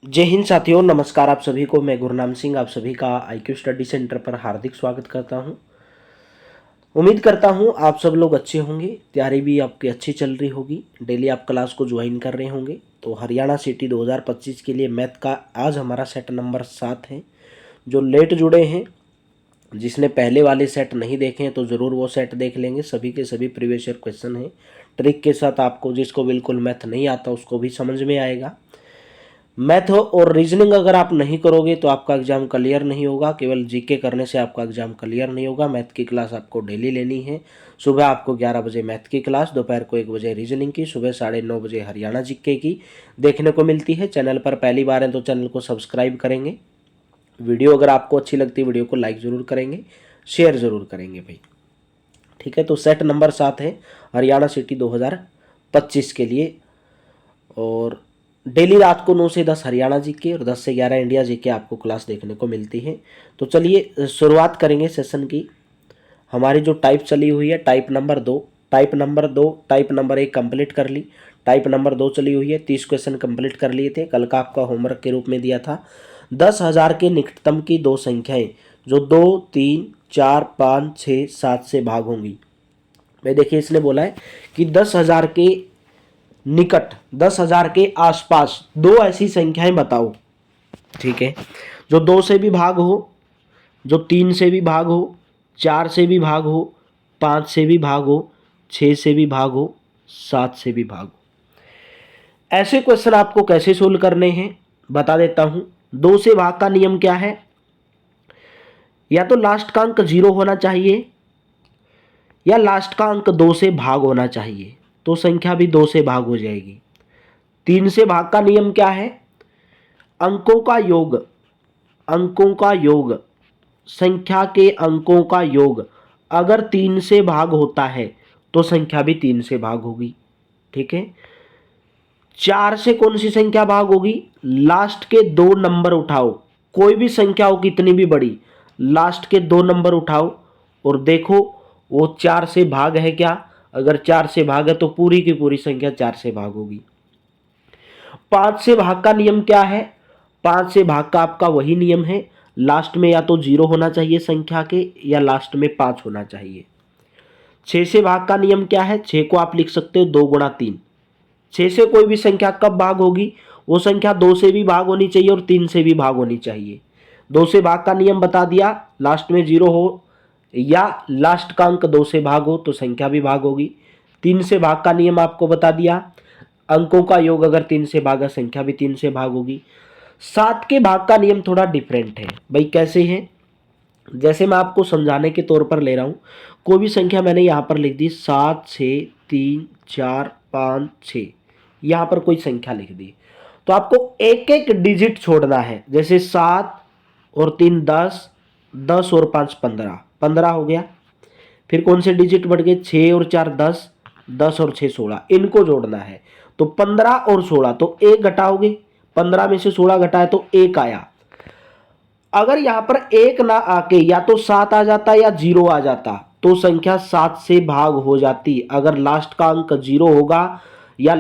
जय हिंद साथियों, नमस्कार आप सभी को। मैं गुरनाम सिंह आप सभी का आईक्यू स्टडी सेंटर पर हार्दिक स्वागत करता हूं। उम्मीद करता हूं आप सब लोग अच्छे होंगे, तैयारी भी आपकी अच्छी चल रही होगी, डेली आप क्लास को ज्वाइन कर रहे होंगे। तो हरियाणा सिटी 2025 के लिए मैथ का आज हमारा सेट नंबर 7 है। जो लेट जुड़े हैं, जिसने पहले वाले सेट नहीं देखे हैं तो ज़रूर वो सेट देख लेंगे। सभी के सभी प्रीवियस ईयर क्वेश्चन हैं ट्रिक के साथ। आपको जिसको बिल्कुल मैथ नहीं आता उसको भी समझ में आएगा। मैथ और रीजनिंग अगर आप नहीं करोगे तो आपका एग्जाम क्लियर नहीं होगा। केवल जीके करने से आपका एग्जाम क्लियर नहीं होगा। मैथ की क्लास आपको डेली लेनी है। सुबह आपको 11 बजे मैथ की क्लास, दोपहर को 1 बजे रीजनिंग की, सुबह 9:30 बजे हरियाणा जीके की देखने को मिलती है। चैनल पर पहली बार है तो चैनल को सब्सक्राइब करेंगे। वीडियो अगर आपको अच्छी लगती है वीडियो को लाइक ज़रूर करेंगे, शेयर ज़रूर करेंगे भाई। ठीक है, तो सेट नंबर 7 है हरियाणा सिटी 2025 के लिए। और डेली रात को 9 से 10 हरियाणा जीके और 10 से 11 इंडिया जीके आपको क्लास देखने को मिलती है। तो चलिए शुरुआत करेंगे सेशन की। हमारी जो टाइप चली हुई है type number 2, type number 1 complete कर ली, टाइप नंबर 2 चली हुई है। 30 क्वेश्चन कंप्लीट कर लिए थे। कल का आपका होमवर्क के रूप में दिया था 10,000 के निकटतम की दो संख्याएं जो 2, 3, 4, 5, 6, 7 से भाग होंगी। भाई देखिए, इसने बोला है कि 10,000 के निकट, 10,000 के आसपास दो ऐसी संख्याएं बताओ। ठीक है, जो 2 से भी भाग हो, जो 3 से भी भाग हो, 4 से भी भाग हो, 5 से भी भाग हो, 6 से भी भाग हो, 7 से भी भाग हो। ऐसे क्वेश्चन आपको कैसे सोल्व करने हैं बता देता हूं। 2 से भाग का नियम क्या है? या तो लास्ट का अंक 0 होना चाहिए या लास्ट का अंक 2 से भाग होना चाहिए, तो संख्या भी 2 से भाग हो जाएगी। 3 से भाग का नियम क्या है? अंकों का योग, अंकों का योग, संख्या के अंकों का योग अगर 3 से भाग होता है तो संख्या भी 3 से भाग होगी। ठीक है, 4 से कौन सी संख्या भाग होगी? लास्ट के 2 नंबर उठाओ, कोई भी संख्या हो कितनी भी बड़ी, लास्ट के 2 नंबर उठाओ और देखो वो 4 से भाग है क्या। अगर 4 से भाग है तो पूरी की पूरी संख्या 4 से भाग होगी। 5 से भाग का नियम क्या है? 5 से भाग का आपका वही नियम है, लास्ट में या तो 0 होना चाहिए संख्या के या लास्ट में 5 होना चाहिए। 6 से भाग का नियम क्या है? 6 को आप लिख सकते हो 2 गुणा 3। 6 से कोई भी संख्या कब भाग होगी? वो संख्या 2 से भी भाग होनी चाहिए और 3 से भी भाग होनी चाहिए। 2 से भाग का नियम बता दिया, लास्ट में 0 हो या लास्ट का अंक 2 से भाग हो तो संख्या भी भाग होगी। 3 से भाग का नियम आपको बता दिया, अंकों का योग अगर 3 से भागा संख्या भी 3 से भाग होगी। 7 के भाग का नियम थोड़ा डिफरेंट है भाई। कैसे है? जैसे मैं आपको समझाने के तौर पर ले रहा हूं, कोई भी संख्या मैंने यहां पर लिख दी 7, 6, 3, 4, 5, 6, यहां पर कोई संख्या लिख दी, तो आपको एक एक डिजिट छोड़ना है। जैसे 7 और 3 10, 10 और 5 15, 15 हो गया। फिर कौन से डिजिट बढ़ गए? 6 और 4 10, 10 और 6 16, इनको जोड़ना है। तो 15 और 16, तो एक घटाओगे, 15 में से 16 घटाए तो एक आया। अगर यहां पर एक ना आके या तो 7 आ जाता या 0 आ जाता तो संख्या 7 से भाग हो जाती। अगर लास्ट का अंक 0 होगा या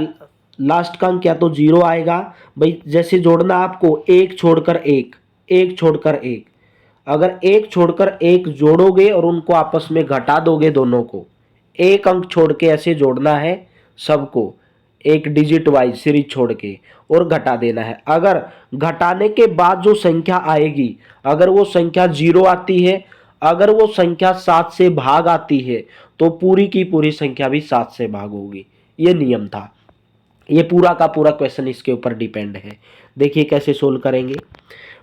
लास्ट का अंक या तो 0 आएगा भाई। जैसे जोड़ना आपको एक छोड़कर एक, एक छोड़कर एक, अगर एक छोड़कर एक जोड़ोगे और उनको आपस में घटा दोगे दोनों को, एक अंक छोड़ के ऐसे जोड़ना है सबको, एक डिजिट वाइज सीरीज छोड़ के, और घटा देना है। अगर घटाने के बाद जो संख्या आएगी, अगर वो संख्या 0 आती है, अगर वो संख्या 7 से भाग आती है तो पूरी की पूरी संख्या भी 7 से भाग होगी। ये नियम था। ये पूरा का पूरा क्वेश्चन इसके ऊपर डिपेंड है। देखिए कैसे सोल्व करेंगे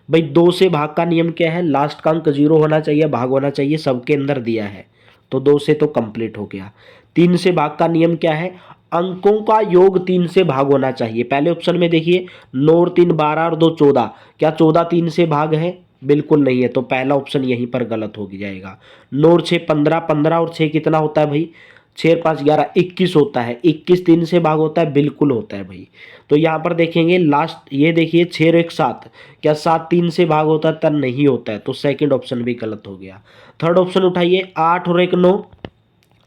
भाई। 2 से भाग का नियम क्या है? लास्ट का अंक 0 होना चाहिए, भाग होना चाहिए, सबके अंदर दिया है तो 2 से तो कंप्लीट हो गया। 3 से भाग का नियम क्या है? अंकों का योग 3 से भाग होना चाहिए। पहले ऑप्शन में देखिए 9 और 3 12 और 2 14, क्या 14 3 से भाग है? बिल्कुल नहीं है, तो पहला ऑप्शन यहीं पर गलत हो जाएगा। 9 और 6 15, 15 और 6 कितना होता है भाई? 6 5 11 21 होता है। 21 3 से भाग होता है? बिल्कुल होता है भाई। तो यहाँ पर देखेंगे लास्ट, ये देखिए 6 और 1 7, क्या 7 3 से भाग होता है? तब नहीं होता है, तो सेकंड ऑप्शन भी गलत हो गया। थर्ड ऑप्शन उठाइए, 8 और 1 9,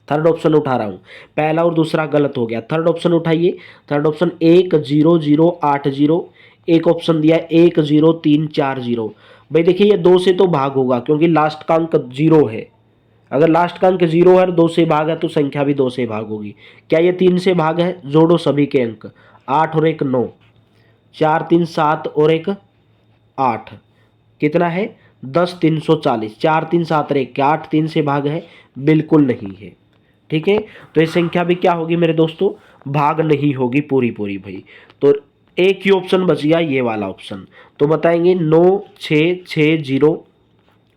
थर्ड ऑप्शन उठा रहा हूं, पहला और दूसरा गलत हो गया। थर्ड ऑप्शन उठाइए, थर्ड ऑप्शन 1 0 0 8 0, एक ऑप्शन दिया है 10340। भाई देखिए ये 2 से तो भाग होगा क्योंकि लास्ट का अंक 0 है। अगर लास्ट का अंक 0 है और 2 से भाग है तो संख्या भी 2 से भाग होगी। क्या ये 3 से भाग है? जोड़ो सभी के अंक, 8 और 1 9, 4 3 7 और 1 8, कितना है 10 340, 4 3 7 और 1 क्या 8 3 से भाग है? बिल्कुल नहीं है। ठीक है, तो ये संख्या भी क्या होगी मेरे दोस्तों? भाग नहीं होगी पूरी पूरी भाई। तो एक ही ऑप्शन बच गया, ये वाला ऑप्शन। तो बताएंगे 9 6 6 0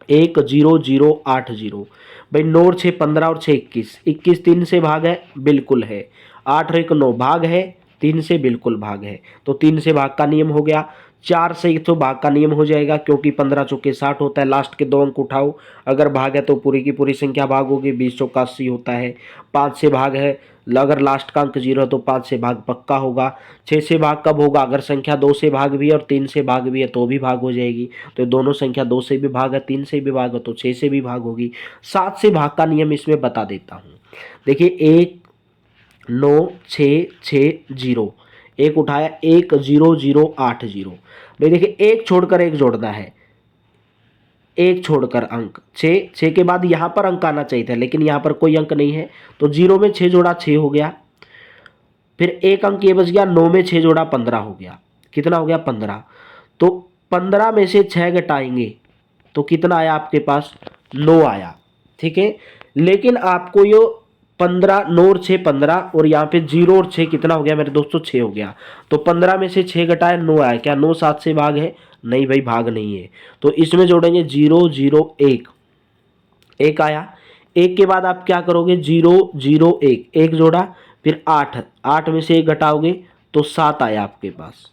1 0 0 8 0। भाई 9 और 6 15 और 6 21, 21 3 से भाग है? बिल्कुल है। 8 और 1 9 भाग है? 3 से बिल्कुल भाग है। तो 3 से भाग का नियम हो गया। 4 से तो भाग का नियम हो जाएगा क्योंकि 15 चौके 60 होता है, लास्ट के 2 अंक उठाओ, अगर भाग है तो पूरी की पूरी संख्या भाग होगी, 20 चौका 80 होता है। 5 से भाग है, अगर लास्ट का अंक 0 है तो 5 से भाग पक्का होगा। 6 से भाग कब होगा? अगर संख्या 2 से भाग भी है और 3 से भाग भी है तो भी भाग हो जाएगी। तो दोनों संख्या 2 से भी भाग है, 3 से भी भाग है तो 6 से भी भाग होगी। 7 से भाग का नियम इसमें बता देता हूँ। देखिए 1 9 6 6 0, एक उठाया 1 0 0 8 0। भाई देखिए एक छोड़कर एक जोड़ना है, एक छोड़कर अंक 6, 6 के बाद यहाँ पर अंक आना चाहिए था लेकिन यहाँ पर कोई अंक नहीं है तो 0 में 6 जोड़ा 6 हो गया। फिर एक अंक ये बच गया, 9 में 6 जोड़ा 15 हो गया। कितना हो गया? 15। तो 15 में से 6 घटाएंगे तो कितना आया आपके पास? 9 आया। ठीक है, लेकिन आपको ये 15 9 और 6 15 और यहाँ पे 0 और 6 कितना हो गया मेरे दोस्तों? 6 हो गया। तो 15 में से 6 घटाए 9 आया। क्या 9 7 से भाग है? नहीं भाई, भाग नहीं है। तो इसमें जोड़ेंगे 0 0 1, एक आया। एक के बाद आप क्या करोगे? 0 0 1, एक जोड़ा, फिर 8, 8 में से 1 घटाओगे तो 7 आया आपके पास।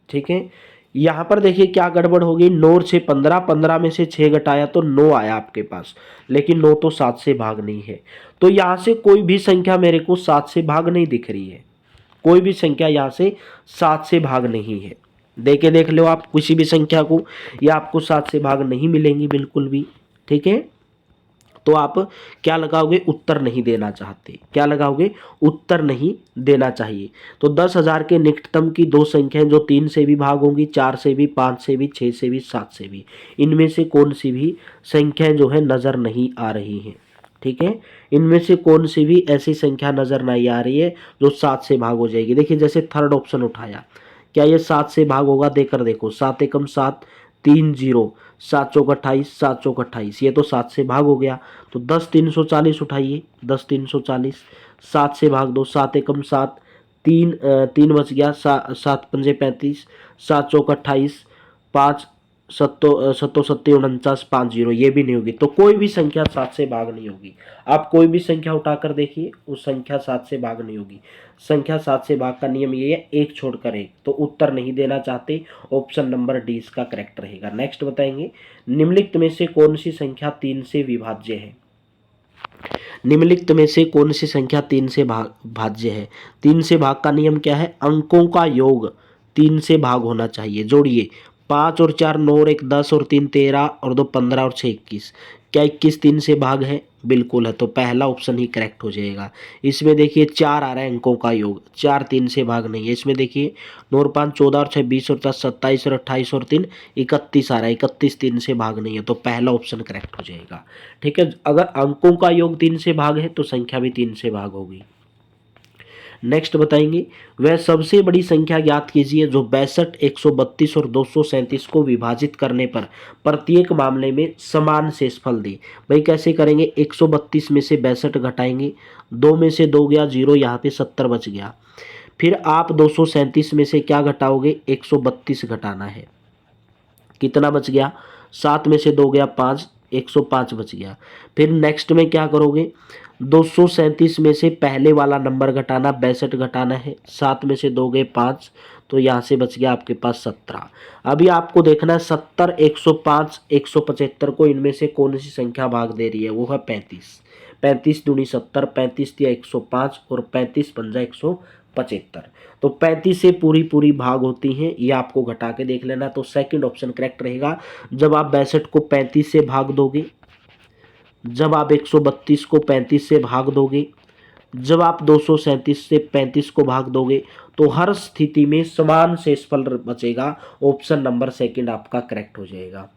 ठीक है, यहाँ पर देखिए क्या गड़बड़ होगी, 9 और 6 15, 15 में से 6 घटाया तो 9 आया आपके पास, लेकिन 9 तो 7 से भाग नहीं है। तो यहाँ से कोई भी संख्या मेरे को 7 से भाग नहीं दिख रही है, कोई भी संख्या यहाँ से 7 से भाग नहीं है। देख लो आप किसी भी संख्या को, या आपको 7 से भाग नहीं मिलेंगी बिल्कुल भी। ठीक है, तो आप क्या लगाओगे? उत्तर नहीं देना चाहते। क्या लगाओगे? उत्तर नहीं देना चाहिए। तो 10,000 के निकटतम की दो संख्याएं जो 3 से भी भाग होंगी, 4 से भी, 5 से भी, 6 से भी, 7 से भी, इनमें से कौन सी भी संख्याएं जो है नजर नहीं आ रही हैं? ठीक है, इनमें से कौन सी भी ऐसी संख्या नजर नहीं आ रही है जो 7 से भाग हो जाएगी? देखिए जैसे थर्ड ऑप्शन उठाया, क्या ये 7 से भाग होगा? देकर देखो, 7 एकम 7 3 0, 7 चौक 28, 7 चौक 28, ये तो 7 से भाग हो गया। तो 10 340 उठाइए, 10 340, 7 से भाग दो, 7 एकम 7, 3 बच गया, 7 पंजे 35, 7 चौक 28, 5 सत्तो सत्ते 49, 5 0, ये भी नहीं होगी। तो कोई भी संख्या 7 से भाग नहीं होगी। आप कोई भी संख्या उठाकर देखिए, उस संख्या 7 से भाग नहीं होगी। संख्या 7 से भाग का नियम ये है, एक छोड़कर एक। तो उत्तर नहीं देना चाहते, ऑप्शन नंबर डी इसका करेक्ट रहेगा। नेक्स्ट बताएंगे, निम्नलिखित में से कौन सी संख्या 3 से विभाज्य है? निम्नलिखित में से कौन सी संख्या 3 से भाज्य है? 3 से भाग का नियम क्या है? अंकों का योग 3 से भाग होना चाहिए। जोड़िए, 5 और 4 9 और 1 10 और 3 13 और 2 15 और 6 21। क्या 21 3 से भाग है? बिल्कुल है। तो पहला ऑप्शन ही करेक्ट हो जाएगा। इसमें देखिए 4 आ रहा है अंकों का योग, 4 3 से भाग नहीं है। इसमें देखिए 9 और 5 14 और 6 20 और 10 27 और 28 और 3 31 आ रहा है, 31 3 से भाग नहीं है। तो पहला ऑप्शन करेक्ट हो जाएगा। ठीक है, अगर अंकों का योग 3 से भाग है तो संख्या भी 3 से भाग होगी। नेक्स्ट बताएंगे, वह सबसे बड़ी संख्या ज्ञात कीजिए जो 62 132 और 237 को विभाजित करने पर प्रत्येक मामले में समान शेषफल दे। भाई कैसे करेंगे? 132 में से 62 घटाएंगे, 2 में से 2 गया 0, यहाँ पे 70 बच गया। फिर आप 237 में से क्या घटाओगे? 132 घटाना है। कितना बच गया? 7 में से 2 गया 5, 105 बच गया। फिर नेक्स्ट में क्या करोगे? 237 में से पहले वाला नंबर घटाना, 62 घटाना है। 7 में से 2 गए 5, तो यहाँ से बच गया आपके पास 17। अभी आपको देखना है 70 105 175 को इनमें से कौन सी संख्या भाग दे रही है? वो है 35। 35 दूनी 70, 35 दिया 105 और 35 पंजा 175। तो 35 से पूरी पूरी भाग होती हैं, ये आपको घटा के देख लेना। तो सेकंड ऑप्शन करेक्ट रहेगा। जब आप 62 को 35 से भाग दोगे, जब आप 132 को 35 से भाग दोगे जब आप 237 से 35 को भाग दोगे तो हर स्थिति में समान शेषफल बचेगा। ऑप्शन नंबर सेकंड आपका करेक्ट हो जाएगा।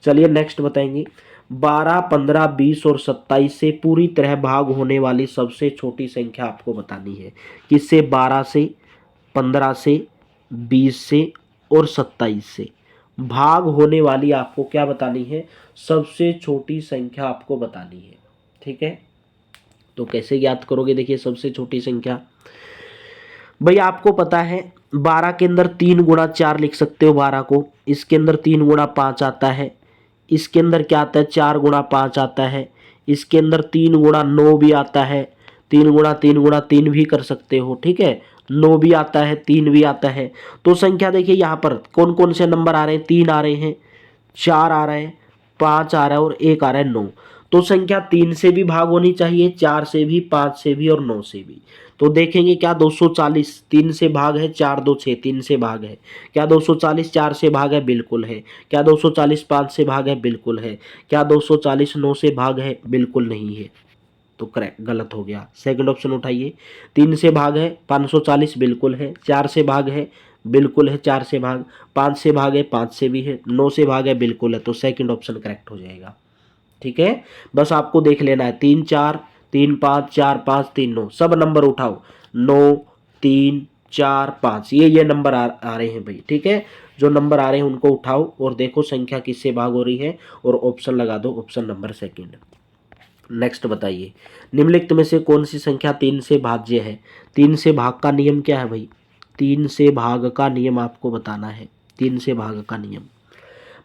चलिए नेक्स्ट बताएंगे। 12, 15, 20 और 27 से पूरी तरह भाग होने वाली सबसे छोटी संख्या आपको बतानी है। किससे? 12 से, 15 से, 20 से और 27 से भाग होने वाली आपको क्या बतानी है? सबसे छोटी संख्या आपको बतानी है। ठीक है, तो कैसे ज्ञात करोगे? देखिए सबसे छोटी संख्या भाई आपको पता है 12 के अंदर 3 गुणा 4 लिख सकते हो 12 को। इसके अंदर 3 गुणा 5 आता है। इसके अंदर क्या आता है? 4 गुणा 5 आता है। इसके अंदर 3 गुणा 9 भी आता है। 3 गुणा 3 भी कर सकते हो। ठीक है, 9 भी आता है, 3 भी आता है। तो संख्या देखिए यहाँ पर कौन कौन से नंबर आ रहे हैं? 3 आ रहे हैं, 4 आ रहा है, 5 आ रहा है और 1 आ रहा है 9। तो संख्या 3 से भी भाग होनी चाहिए, 4 से भी, 5 से भी और 9 से भी। तो देखेंगे क्या 240 3 से भाग है? 4 2 6 3 से भाग है। क्या 240 4 से भाग है? बिल्कुल है। क्या 240 5 से भाग है? बिल्कुल है। क्या 240 9 से भाग है? बिल्कुल नहीं है। तो करेक्ट, गलत हो गया। सेकंड ऑप्शन उठाइए। 3 से भाग है 540, बिल्कुल है। 4 से भाग है, बिल्कुल है। 4 से भाग, 5 से भाग है, 5 से भी है। 9 से भाग है, बिल्कुल है। तो सेकंड ऑप्शन करेक्ट हो जाएगा। ठीक है, बस आपको देख लेना है 3 4 3 5 4 5 3 9 सब नंबर उठाओ। 9 3 4 5 ये नंबर आ रहे हैं भाई। ठीक है, जो नंबर आ रहे हैं उनको उठाओ और देखो संख्या किससे भाग हो रही है और ऑप्शन लगा दो, ऑप्शन नंबर सेकंड। नेक्स्ट बताइए, निम्नलिखित में से कौन सी संख्या 3 से भाज्य है? 3 से भाग का नियम क्या है भाई? 3 से भाग का नियम आपको बताना है। 3 से भाग का नियम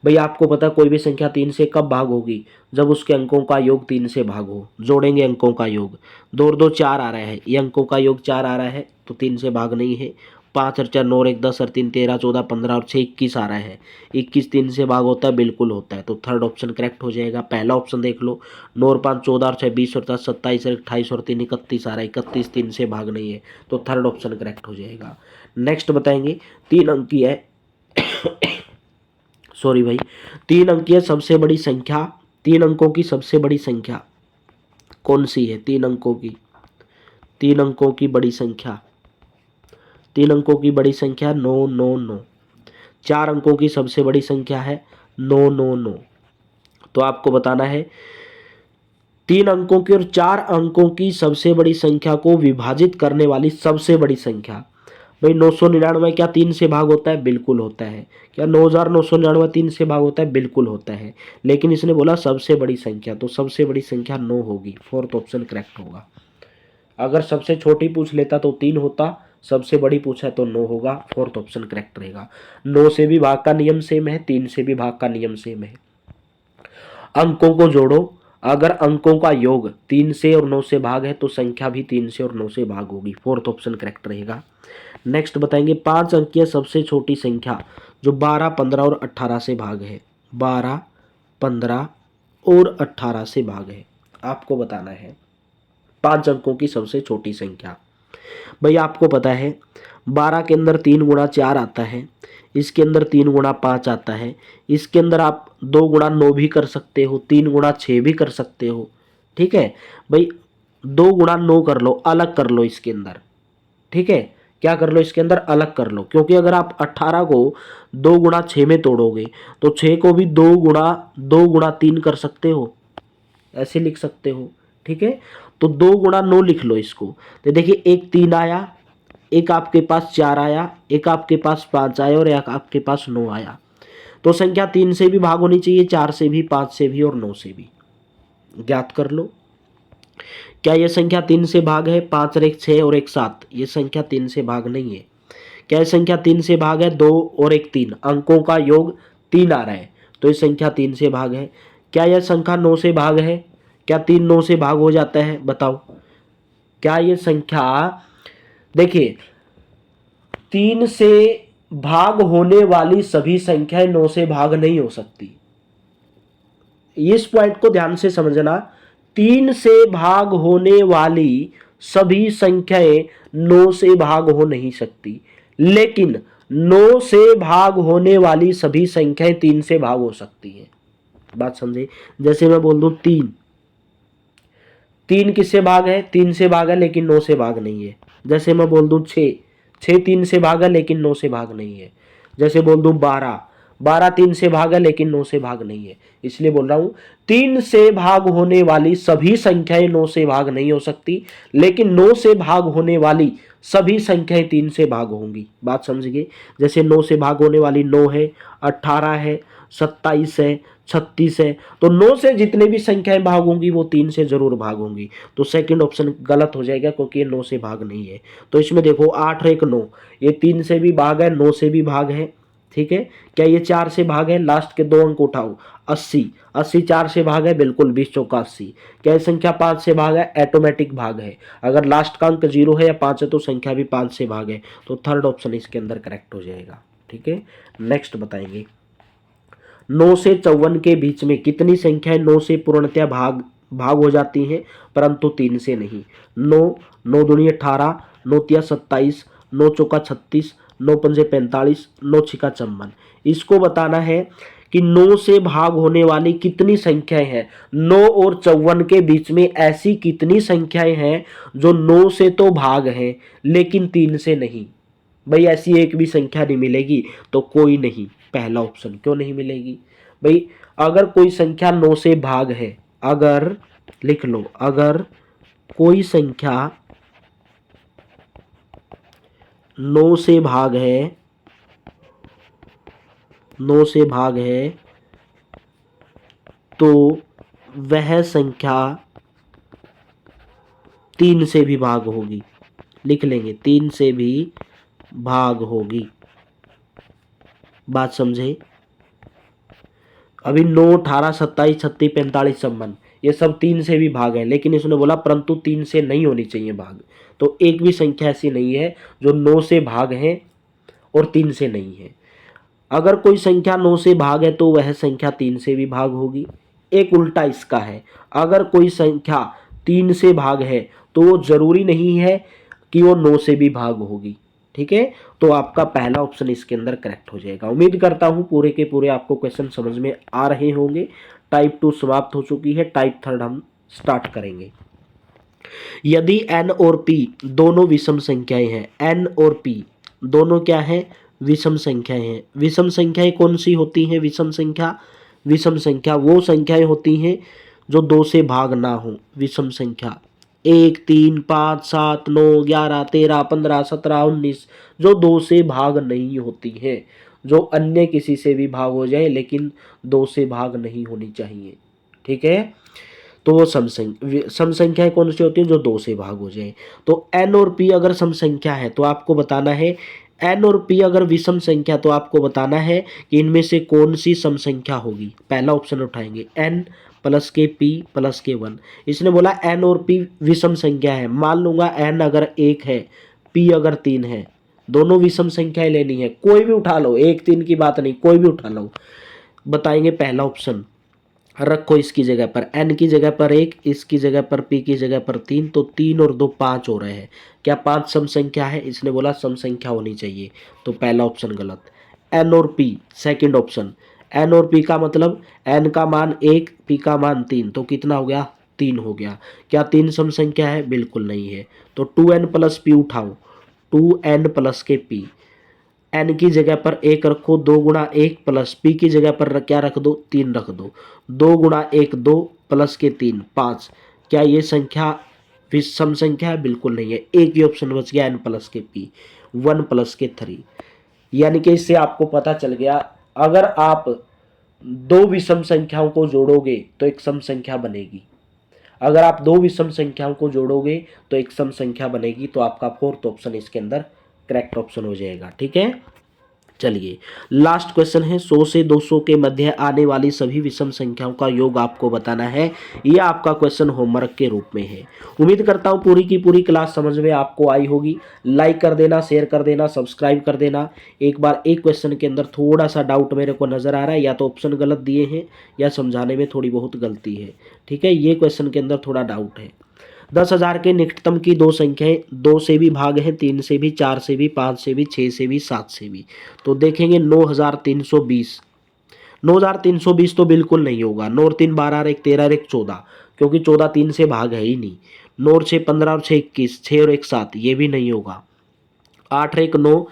भाई आपको पता है कोई भी संख्या 3 से कब भाग होगी? जब उसके अंकों का योग 3 से भाग हो। जोड़ेंगे अंकों का योग, 2 और 2 4 आ रहा है, ये अंकों का योग 4 आ रहा है तो 3 से भाग नहीं है। 5 और 4 9 और 1 10 और 3 13 14 15 और 6 21 आ रहा है। 21 3 से भाग होता है? बिल्कुल होता है। तो थर्ड ऑप्शन करेक्ट हो जाएगा। पहला ऑप्शन देख लो, 9 और 5 14 और 6 20 और 10 27 और 28 और 3 31 आ रहा है। 31 3 से भाग नहीं है, तो थर्ड ऑप्शन करेक्ट हो जाएगा। नेक्स्ट बताएंगे, 3 अंक की है सॉरी भाई, 3 अंकीय सबसे बड़ी संख्या, 3 अंकों की सबसे बड़ी संख्या कौन सी है? 3 अंकों की, 3 अंकों की बड़ी संख्या, 3 अंकों की बड़ी संख्या 9 9 9। 4 अंकों की सबसे बड़ी संख्या है 9 9 9। तो आपको बताना है 3 अंकों की और 4 अंकों की सबसे बड़ी संख्या को विभाजित करने वाली सबसे बड़ी संख्या। भाई 999 क्या 3 से भाग होता है? बिल्कुल होता है। क्या 9999 3 से भाग होता है? बिल्कुल होता है। लेकिन इसने बोला सबसे बड़ी संख्या, तो सबसे बड़ी संख्या 9 होगी। फोर्थ ऑप्शन करेक्ट होगा। अगर सबसे छोटी पूछ लेता तो 3 होता, सबसे बड़ी पूछा तो 9 होगा। फोर्थ ऑप्शन करेक्ट रहेगा। 9 से भी भाग का नियम सेम है, 3 से भी भाग का नियम सेम है। अंकों को जोड़ो, अगर अंकों का योग 3 से और 9 से भाग है तो संख्या भी 3 से और 9 से भाग होगी। फोर्थ ऑप्शन करेक्ट रहेगा। नेक्स्ट बताएंगे, 5 अंकीय सबसे छोटी संख्या जो 12 15 और 18 से भाग है। 12 15 और 18 से भाग है, आपको बताना है 5 अंकों की सबसे छोटी संख्या। भाई आपको पता है 12 के अंदर 3 गुणा 4 आता है, इसके अंदर 3 गुणा 5 आता है, इसके अंदर आप 2 गुणा 9 भी कर सकते हो, 3 गुणा 6 भी कर सकते हो। ठीक है भाई, 2 गुणा 9 कर लो, अलग कर लो इसके अंदर। ठीक है, क्या कर लो इसके अंदर? अलग कर लो। क्योंकि अगर आप 18 को 2 गुणा 6 में तोड़ोगे तो 6 को भी 2 गुणा 3 कर सकते हो, ऐसे लिख सकते हो। ठीक है, तो 2 गुणा 9 लिख लो इसको। तो देखिए एक 3 आया, एक आपके पास 4 आया, एक आपके पास 5 आया और एक आपके पास 9 आया। तो संख्या 3 से भी भाग होनी चाहिए, 4 से भी, 5 से भी और 9 से भी। ज्ञात कर लो। क्या यह संख्या 3 से भाग है? 5 और 1 6 और 1 7, ये संख्या 3 से भाग नहीं है। क्या यह संख्या 3 से भाग है? 2 और 1 3, अंकों का योग 3 आ रहा है तो ये संख्या 3 से भाग है। क्या यह संख्या 9 से भाग है? क्या 3 9 से भाग हो जाता है? बताओ। क्या ये संख्या, देखिए 3 से भाग होने वाली सभी संख्याएं 9 से भाग नहीं हो सकती। इस पॉइंट को ध्यान से समझना। 3 से भाग होने वाली सभी संख्याएं 9 से भाग हो नहीं सकती, लेकिन 9 से भाग होने वाली सभी संख्याएं 3 से भाग हो सकती हैं। बात समझे? जैसे मैं बोल दूं 3, 3 किससे भाग है? 3 से भाग है लेकिन 9 से भाग नहीं है। जैसे मैं बोल दूं 6, 6 3 से भाग है लेकिन 9 से भाग नहीं है। जैसे बोल दूं 12, 12 3 से भाग है लेकिन 9 से भाग नहीं है। इसलिए बोल रहा हूं 3 से भाग होने वाली सभी संख्याएं 9 से भाग नहीं हो सकती, लेकिन 9 से भाग होने वाली सभी संख्याएं 3 से भाग होंगी। बात समझ गए? जैसे 9 से भाग होने वाली 9 है, 18 है, 27 है, 36 है। तो 9 से जितने भी संख्याएं भाग होंगी वो 3 से जरूर भाग होंगी। तो सेकंड ऑप्शन गलत हो जाएगा क्योंकि ये 9 से भाग नहीं है। तो इसमें देखो 8 और 1 9, ये 3 से भी भाग है, 9 से भी भाग है। ठीक है, क्या ये 4 से भाग है? लास्ट के 2 अंक उठाओ। 80, 80 4 से भाग है, बिल्कुल 20 चौका 80। क्या ये संख्या 5 से भाग है? ऑटोमेटिक भाग है। अगर लास्ट का अंक 0 है या 5 है तो संख्या भी 5 से भाग है। तो थर्ड ऑप्शन इसके अंदर करेक्ट हो जाएगा। ठीक है, नेक्स्ट बताएंगे 9 से 54 के बीच में कितनी संख्याएं 9 से पूर्णतया भाग हो जाती हैं परंतु 3 से नहीं? 9, 9 दूनी 18, 9 तिया 27, 9 चौका 36, 9 पंजे 45, 9 छिका 54। इसको बताना है कि 9 से भाग होने वाली कितनी संख्याएं हैं। 9 और 54 के बीच में ऐसी कितनी संख्याएं हैं जो 9 से तो भाग हैं लेकिन 3 से नहीं? भाई ऐसी एक भी संख्या नहीं मिलेगी। तो कोई नहीं, पहला ऑप्शन। क्यों नहीं मिलेगी भाई? अगर कोई संख्या 9 से भाग है, अगर लिख लो, अगर कोई संख्या 9 से भाग है, 9 से भाग है तो वह संख्या 3 से भी भाग होगी। लिख लेंगे 3 से भी भाग होगी। बात समझे? अभी 9, 18, 27, 36, 45, 56 ये सब 3 से भी भाग है, लेकिन इसने बोला परंतु 3 से नहीं होनी चाहिए भाग। तो एक भी संख्या ऐसी नहीं है जो 9 से भाग है और 3 से नहीं है। अगर कोई संख्या 9 से भाग है तो वह संख्या 3 से भी भाग होगी। एक उल्टा इसका है, अगर कोई संख्या 3 से भाग है तो वो जरूरी नहीं है कि वो 9 से भी भाग होगी। ठीक है, तो आपका पहला ऑप्शन इसके अंदर करेक्ट हो जाएगा। उम्मीद करता हूं पूरे के पूरे आपको क्वेश्चन समझ में आ रहे होंगे। टाइप 2 समाप्त हो चुकी है, टाइप 3 हम स्टार्ट करेंगे। यदि n और p दोनों विषम संख्याएं हैं, n और p दोनों क्या है? विषम संख्याएं हैं। विषम संख्याएं कौन सी होती हैं? विषम संख्या, विषम संख्या वो संख्याएं होती हैं जो 2 से भाग ना हो। विषम संख्या 1, 3, 5, 7, 9, 11, 13, 15, 17, 19 जो 2 से भाग नहीं होती हैं, जो अन्य किसी से भी भाग हो जाए लेकिन 2 से भाग नहीं होनी चाहिए। ठीक है, तो वो सम संख्याएं कौन सी होती हैं? जो 2 से भाग हो जाए। तो n और p अगर सम संख्या है तो आपको बताना है, n और p अगर विषम संख्या तो आपको बताना है कि इनमें से कौन सी सम संख्या होगी। पहला ऑप्शन उठाएंगे n प्लस के p प्लस के 1। इसने बोला n और p विषम संख्या है। मान लूंगा n अगर 1 है, p अगर 3 है, दोनों विषम संख्याएं लेनी है। कोई भी उठा लो, 1 3 की बात नहीं, कोई भी उठा लो। बताएंगे पहला ऑप्शन रखो इसकी जगह पर n की जगह पर 1, इसकी जगह पर p की जगह पर 3, तो 3 और 2 5 हो रहे हैं। क्या 5 सम संख्या है? इसने बोला सम संख्या होनी चाहिए, तो पहला ऑप्शन गलत। n और p सेकंड ऑप्शन, n और p का मतलब n का मान 1, p का मान 3, तो कितना हो गया? 3 हो गया। क्या 3 सम संख्या है? बिल्कुल नहीं है। तो 2n प्लस p उठाओ, 2n प्लस के p, n की जगह पर 1 रखो, 2 गुणा 1 प्लस p की जगह पर क्या रख दो? 3 रख दो। 2 गुणा 1 2 प्लस के 3 5। क्या ये संख्या विषम संख्या है? बिल्कुल नहीं है। एक ही ऑप्शन बच गया, n प्लस के p, 1 प्लस के 3। यानी कि इससे आपको पता चल गया अगर आप 2 विषम संख्याओं को जोड़ोगे तो एक सम संख्या बनेगी। अगर आप 2 विषम संख्याओं को जोड़ोगे तो एक सम संख्या बनेगी। तो आपका फोर्थ ऑप्शन इसके अंदर करेक्ट ऑप्शन हो जाएगा। ठीक है, चलिए लास्ट क्वेश्चन है 100 से 200 के मध्य आने वाली सभी विषम संख्याओं का योग आपको बताना है। यह आपका क्वेश्चन होमवर्क के रूप में है। उम्मीद करता हूं पूरी की पूरी क्लास समझ में आपको आई होगी। लाइक कर देना, शेयर कर देना, सब्सक्राइब कर देना। एक बार एक क्वेश्चन के अंदर थोड़ा सा डाउट मेरे को नजर आ रहा है, या तो ऑप्शन गलत दिए हैं या समझाने में थोड़ी बहुत गलती है। ठीक है, ये क्वेश्चन के अंदर थोड़ा डाउट है। 10,000 के निकटतम की 2 संख्याएं 2 से भी भाग हैं, 3 से भी, 4 से भी, 5 से भी, 6 से भी, 7 से भी। तो देखेंगे 9,320। 9,320 तो बिल्कुल नहीं होगा। 9 और 3 12 और 1 13 और 1 14, क्योंकि 14 3 से भाग है ही नहीं। 9 और 6 15 और 6 21, 6 और 1 7, ये भी नहीं होगा। 8 और 1 9,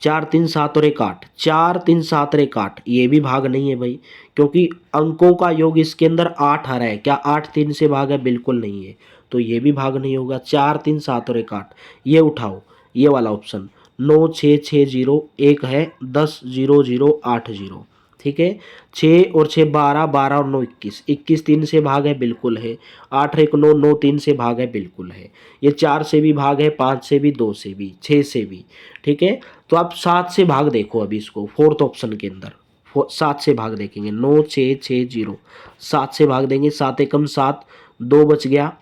4 3 7 और 1 8, 4 3 7 और 1 8, ये भी भाग नहीं है भाई, क्योंकि अंकों का योग इसके अंदर 8 आ रहा है। क्या 8 3 से भाग है? बिल्कुल नहीं है, तो ये भी भाग नहीं होगा। 4 3 7 और 1 8, ये उठाओ, ये वाला ऑप्शन। 9 6 6 0 1 है, 10 0 0 8 0, ठीक है। 6 और 6 12, 12 और 9 21, 21 3 से भाग है? बिल्कुल है। 8 1 9, 9 3 से भाग है? बिल्कुल है। ये 4 से भी भाग है, 5 से भी, 2 से भी, 6 से भी, ठीक है। तो आप 7 से भाग देखो अभी इसको, फोर्थ ऑप्शन के अंदर 7 से भाग देखेंगे। 9 6 6 0, 7 से भाग देंगे। 7 एकम 7, 2 बच गया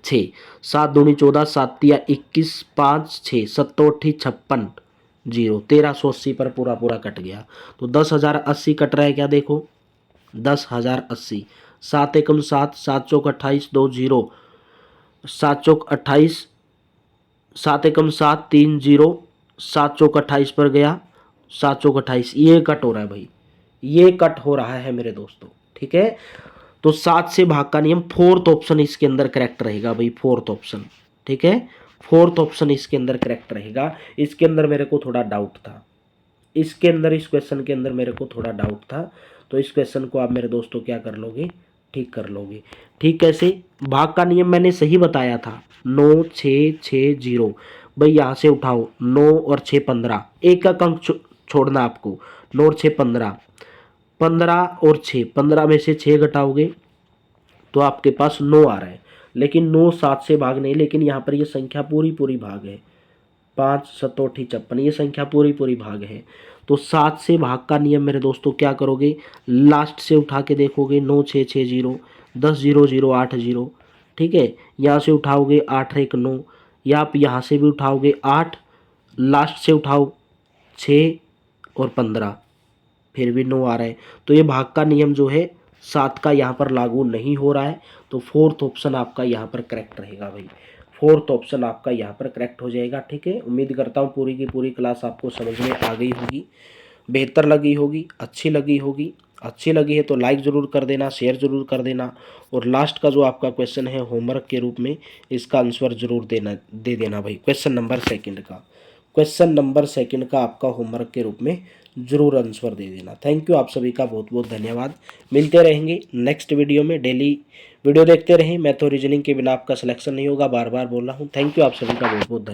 6, 7 दूनी 14, 7 तिया 21, 5 6, 7 8 56 0, 1380 पर पूरा पूरा कट गया। तो 10,080 कट रहा है क्या? देखो 10,080। 7 एकम 7, 7 चौक 28, 2 0, 7 चौक 28, 7 एकम 7 3 0, 7 चौक 28 पर गया, 7 चौक 28, ये कट हो रहा है भाई, ये कट हो रहा है मेरे दोस्तों, ठीक है। तो 7 से भाग का नियम, फोर्थ ऑप्शन इसके अंदर करेक्ट रहेगा भाई, फोर्थ ऑप्शन, ठीक है। फोर्थ ऑप्शन इसके अंदर करेक्ट रहेगा। इसके अंदर मेरे को थोड़ा डाउट था, इसके अंदर, इस क्वेश्चन के अंदर मेरे को थोड़ा डाउट था, तो इस क्वेश्चन को आप मेरे दोस्तों क्या कर लोगे? ठीक कर लोगे। ठीक कैसे? भाग का नियम मैंने सही बताया था। 9 6 6 0, भाई यहाँ से उठाओ, 9 और 6 15, एक का अंक छोड़ना आपको। 9 और 6 15, 15 और 6, 15 में से 6 घटाओगे तो आपके पास 9 आ रहा है, लेकिन 9 7 से भाग नहीं, लेकिन यहाँ पर ये संख्या पूरी पूरी भाग है। 5 7 8 56, ये संख्या पूरी पूरी भाग है। तो 7 से भाग का नियम मेरे दोस्तों क्या करोगे? लास्ट से उठा के देखोगे। 9 6 6 0, 10 0 0 8 0, ठीक है। यहाँ से उठाओगे 8 1 9, या आप यहाँ से भी उठाओगे 8, लास्ट से उठाओ 6 और 15, फिर भी 9 आ रहा है। तो ये भाग का नियम जो है 7 का यहाँ पर लागू नहीं हो रहा है। तो फोर्थ ऑप्शन आपका यहाँ पर करेक्ट रहेगा भाई, फोर्थ ऑप्शन आपका यहाँ पर करेक्ट हो जाएगा, ठीक है। उम्मीद करता हूँ पूरी की पूरी क्लास आपको समझ में आ गई होगी, बेहतर लगी होगी, अच्छी लगी होगी। अच्छी लगी है तो लाइक ज़रूर कर देना, शेयर ज़रूर कर देना, और लास्ट का जो आपका क्वेश्चन है होमवर्क के रूप में, इसका आंसर ज़रूर दे देना भाई। क्वेश्चन नंबर सेकंड का आपका होमवर्क के रूप में ज़रूर आंसर दे देना। थैंक यू, आप सभी का बहुत बहुत धन्यवाद। मिलते रहेंगे नेक्स्ट वीडियो में। डेली वीडियो देखते रहें, मैथ और रीजनिंग के बिना आपका सिलेक्शन नहीं होगा, बार बार बोल रहा हूँ। थैंक यू, आप सभी का बहुत बहुत धन्यवाद।